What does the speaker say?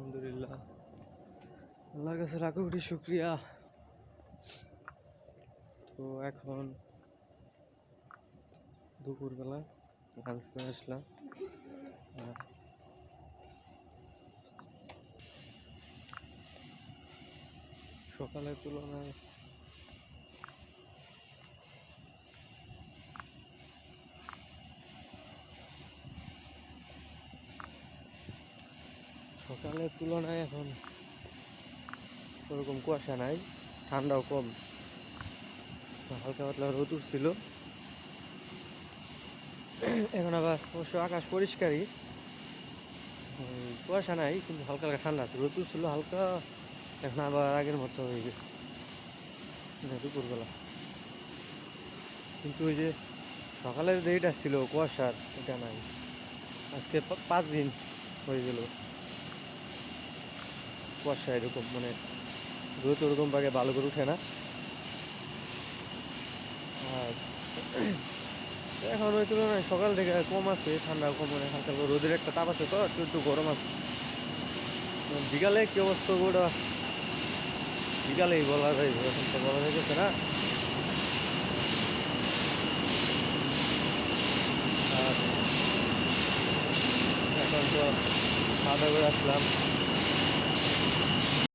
আলহামদুলিল্লাহ, আল্লাহর কাছে লাখো কোটি শুক্রিয়া। তো এখন দুপুরবেলা লাঞ্চ করে আসলাম। আর সকালের তুলনায় এখন ওরকম কুয়াশা নাই, ঠান্ডাও কম, হালকা পাতলা রোদ উঠছিল। এখন আবার অবশ্য আকাশ পরিষ্কারই, কুয়াশা নাই, কিন্তু হালকা হালকা ঠান্ডা আছে, রোদ উঠছিল হালকা। এখন আবার আগের মতো হয়ে গেছে দুপুরবেলা। কিন্তু ওই যে সকালের যেটা ছিল কুয়াশার, এটা নাই। আজকে 5 দিন হয়ে গেল কুয়াশা এরকম, মানে রোদ ওরকম ভাবে ভালো করে উঠে না। আর এখন ওই তুলনায় সকাল থেকে কম আছে, ঠান্ডা কম, মানে হালকা রোদের একটা তাপ আছে, তো একটু একটু গরম আছে। বিকালে কি অবস্থা ওটা বিকালেই বলা যায়, এখন তো বলা যাইতেছে না। আর এখন তো খাওয়া দাওয়া করে আসলাম।